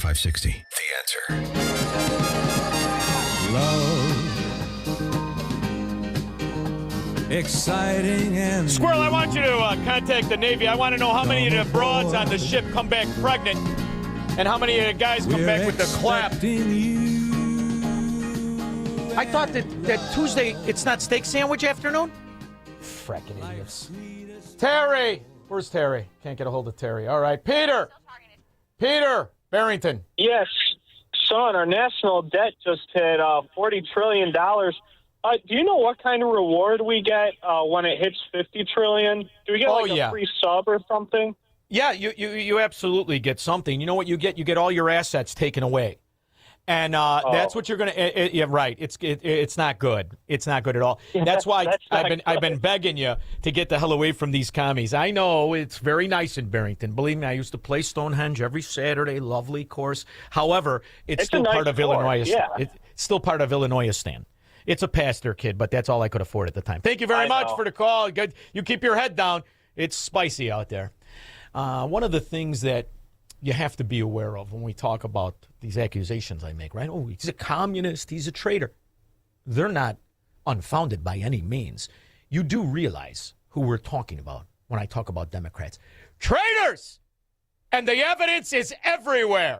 560. The Answer. Love, exciting and... Squirrel, I want you to contact the Navy. I want to know how many of the broads on the ship come back pregnant and how many of the guys come back with the clap. I thought that Tuesday, it's not steak sandwich afternoon? Frickin' idiots. Terry! Where's Terry? Can't get a hold of Terry. All right, Peter! Peter Barrington. Yes, Sean, our national debt just hit $40 trillion. Do you know what kind of reward we get when it hits $50 trillion? Do we get a free sub or something? Yeah, you absolutely get something. You know what you get? You get all your assets taken away. And that's what you're going to. Yeah, right. It's not good. It's not good at all. That's why I've been begging you to get the hell away from these commies. I know it's very nice in Barrington. Believe me, I used to play Stonehenge every Saturday. Lovely course. However, it's still part of Illinois. Yeah. It's still part of Illinoisistan. It's a pastor kid, but that's all I could afford at the time. Thank you very much for the call. Good. You keep your head down. It's spicy out there. One of the things that you have to be aware of when we talk about these accusations I make, right? Oh, he's a communist, he's a traitor. They're not unfounded by any means. You do realize who we're talking about when I talk about Democrats. Traitors! And the evidence is everywhere.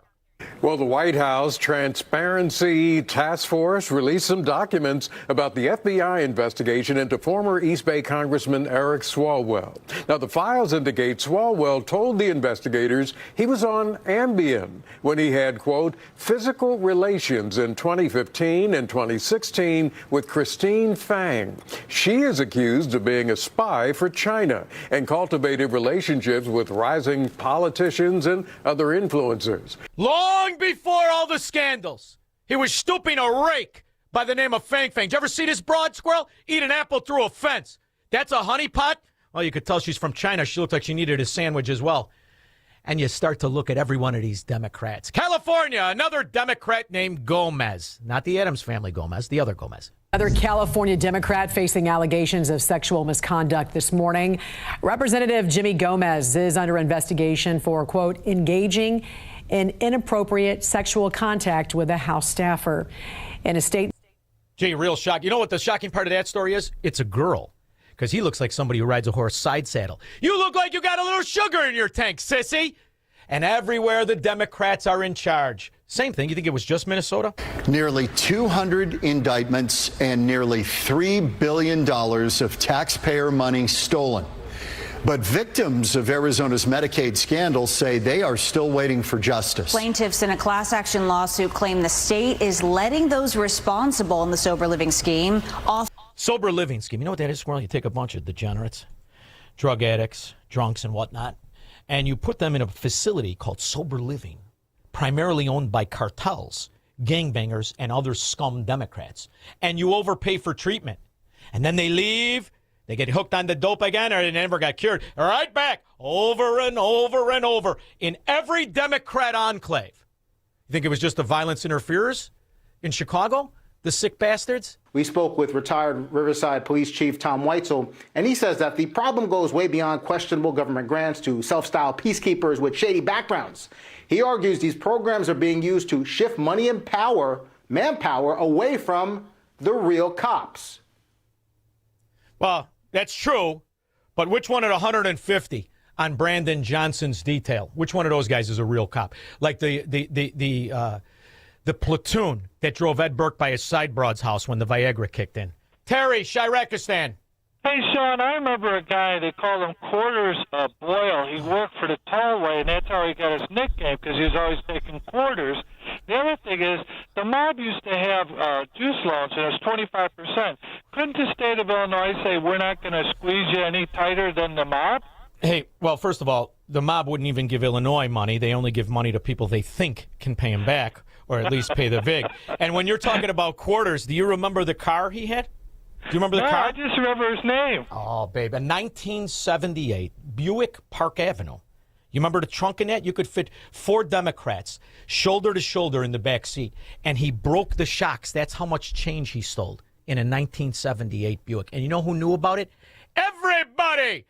Well, the White House Transparency Task Force released some documents about the FBI investigation into former East Bay Congressman Eric Swalwell. Now, the files indicate Swalwell told the investigators he was on Ambien when he had, quote, physical relations in 2015 and 2016 with Christine Fang. She is accused of being a spy for China and cultivated relationships with rising politicians and other influencers. Long before all the scandals, he was stooping a rake by the name of Fang Fang. Did you ever see this broad, Squirrel? Eat an apple through a fence. That's a honeypot? Well, you could tell she's from China. She looked like she needed a sandwich as well. And you start to look at every one of these Democrats. California, another Democrat named Gomez. Not the Addams Family Gomez, the other Gomez. Another California Democrat facing allegations of sexual misconduct this morning. Representative Jimmy Gomez is under investigation for, quote, engaging in inappropriate sexual contact with a House staffer. In a statement. Gee, real shock. You know what the shocking part of that story is? It's a girl. Because he looks like somebody who rides a horse side saddle. You look like you got a little sugar in your tank, sissy. And everywhere the Democrats are in charge. Same thing. You think it was just Minnesota? Nearly 200 indictments and nearly $3 billion of taxpayer money stolen. But victims of Arizona's Medicaid scandal say they are still waiting for justice. Plaintiffs in a class action lawsuit claim the state is letting those responsible in the sober living scheme off. Sober living scheme. You know what that is, Squirrel? You take a bunch of degenerates, drug addicts, drunks, and whatnot, and you put them in a facility called sober living, primarily owned by cartels, gangbangers, and other scum Democrats. And you overpay for treatment. And then they leave. They get hooked on the dope again, or they never got cured. Right back, over and over and over, in every Democrat enclave. You think it was just the violence interferers in Chicago? The sick bastards? We spoke with retired Riverside Police Chief Tom Weitzel, and he says that the problem goes way beyond questionable government grants to self-styled peacekeepers with shady backgrounds. He argues these programs are being used to shift money and manpower away from the real cops. Well, that's true, but which one of the 150 on Brandon Johnson's detail, which one of those guys is a real cop? Like the platoon that drove Ed Burke by his side broad's house when the Viagra kicked in. Terry, Shirakistan. Hey, Sean, I remember a guy, they called him Quarters Boyle. He worked for the tollway, and that's how he got his nickname, because he was always taking quarters. The other thing is, the mob used to have juice loans, and it was 25%. Couldn't the state of Illinois say, we're not going to squeeze you any tighter than the mob? Hey, well, first of all, the mob wouldn't even give Illinois money. They only give money to people they think can pay him back, or at least pay the VIG. And when you're talking about quarters, do you remember the car he had? Do you remember the car? I just remember his name. Oh, babe. A 1978 Buick Park Avenue. You remember the trunk in that? You could fit 4 Democrats shoulder to shoulder in the back seat. And he broke the shocks. That's how much change he stole in a 1978 Buick. And you know who knew about it? Everybody!